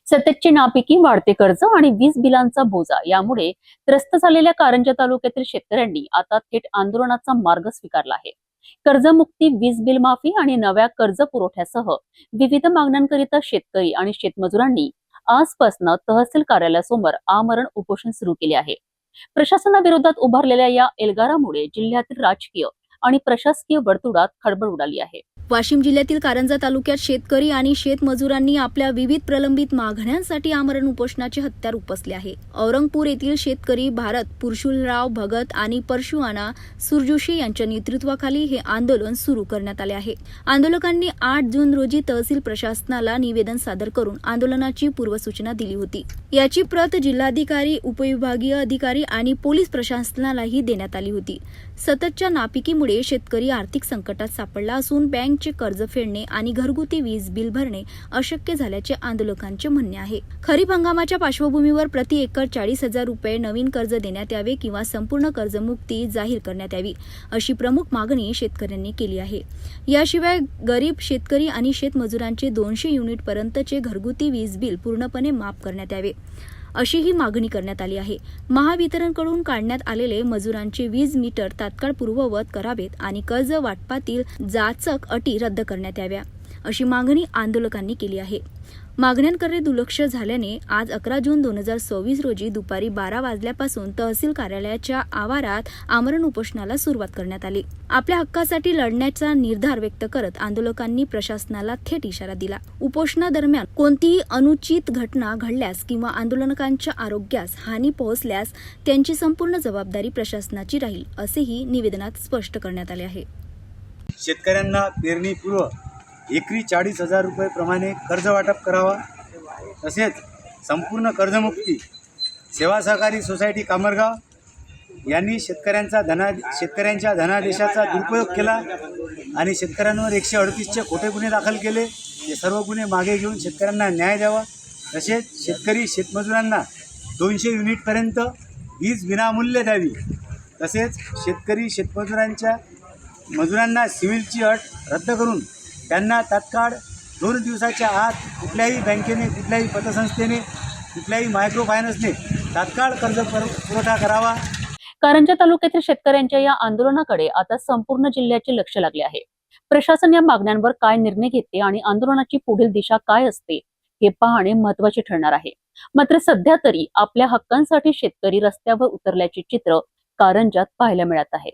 सततची नापिकी, वाढते कर्ज आणि वीज बिलांचा बोजा यामुळे त्रस्त झालेल्या कारंजा तालुक्यातील शेतकऱ्यांनी आता थेट आंदोलनाचा मार्ग स्वीकारला आहे. कर्जमुक्ती, वीज बिल माफी आणि नव्या कर्ज पुरवठ्यासह विविध मागण्यांकरिता शेतकरी आणि शेतमजुरांनी आजपासून तहसील कार्यालयासमोर आमरण उपोषण सुरू केले आहे. प्रशासनाविरोधात उभारलेल्या या एल्गारामुळे जिल्ह्यातील राजकीय आणि प्रशासकीय वर्तुळात खळबळ उडाली आहे. वाशिम जिल्ह्यातील कारंजा तालुक्यात शेतकरी आणि शेतमजुरांनी आपल्या विविध प्रलंबित मागण्यांसाठी आमरण उपोषणाचे हत्यार उपसले आहे. औरंगपूर येथील शेतकरी भारत पुरुषुलराव भगत आणि परशुआना सुरजोशी यांच्या नेतृत्वाखाली हे आंदोलन सुरू करण्यात आले आहे. आंदोलकांनी 8 जून रोजी तहसील प्रशासनाला निवेदन सादर करून आंदोलनाची पूर्वसूचना दिली होती. याची प्रत जिल्हाधिकारी, उपविभागीय अधिकारी आणि पोलीस प्रशासनालाही देण्यात आली होती. सततच्या नापिकीमुळे शेतकरी आर्थिक संकटात सापडला असून बँकचे कर्ज फेडणे आणि घरगुती वीज बिल भरणे अशक्य झाल्याचे आंदोलकांचे म्हणणे आहे. खरीप हंगामाच्या पार्श्वभूमीवर प्रति एकर 40,000 रुपये नवीन कर्ज देण्यात यावे किंवा संपूर्ण कर्जमुक्ती जाहीर करण्यात यावी, अशी प्रमुख मागणी शेतकऱ्यांनी केली आहे. याशिवाय गरीब शेतकरी आणि शेतमजुरांचे 200 युनिट पर्यंतचे घरगुती वीज बिल पूर्णपणे माफ करण्यात यावे, अशीही मागणी करण्यात आली आहे. महावितरणकडून काढण्यात आलेले मजुरांचे वीज मीटर तात्काळ पूर्ववत करावेत आणि कर्ज वाटपातील जाचक अटी रद्द करण्यात याव्या, अशी मागणी आंदोलकांनी केली आहे. मागण्यांकडे दुर्लक्ष झाल्याने आज 11 जून 2024 रोजी दुपारी 12 वाजल्यापासून तहसील कार्यालयाच्या आवारात आमरण उपोषणाला सुरुवात करण्यात आली. आपल्या हक्कासाठी लढण्याचा निर्धार व्यक्त करत आंदोलकांनी प्रशासनाला थेट इशारा दिला. उपोषणादरम्यान कोणतीही अनुचित घटना घडल्यास किंवा आंदोलकांच्या आरोग्यास हानी पोहोचल्यास त्यांची संपूर्ण जबाबदारी प्रशासनाची राहील, असेही निवेदनात स्पष्ट करण्यात आले आहे. शेतकऱ्यांना पेरणीपूर्व एकरी 40,000 रुपये प्रमाणे कर्ज वाटप करावा. तसेच संपूर्ण कर्जमुक्ती सेवा सहकारी सोसायटी कामरगाव यांनी शेतकऱ्यांच्या धनादेशाचा दुरुपयोग केला आणि शेतकऱ्यांवर 138चे खोटे गुन्हे दाखल केले. हे सर्व गुन्हे मागे घेऊन शेतकऱ्यांना न्याय द्यावा. तसेच शेतकरी शेतमजुरांना 200 युनिटपर्यंत वीज विनामूल्य द्यावी. तसेच शेतकरी शेतमजुरांच्या मजुरांना सिव्हिलची अट रद्द करून त्यांना तात्काळ 2 दिवसाच्या आत कुठल्याही बँकेने, कुठल्याही पतसंस्थेने, कुठल्याही मायक्रो फायनान्सने तात्काळ कर्ज पुरवठा करावा. कारंजा तालुक्यातील शेतकऱ्यांच्या या आंदोलनाकडे आता संपूर्ण जिल्ह्याचे लक्ष लागले आहे. प्रशासन या मागण्यांवर काय निर्णय घेते आणि आंदोलनाची पुढील दिशा काय असते हे पाहणे महत्त्वाचे ठरणार आहे. मात्र सध्या तरी आपल्या हक्कांसाठी शेतकरी रस्त्यावर उतरल्याचे चित्र कारंजात पाहायला मिळत आहे.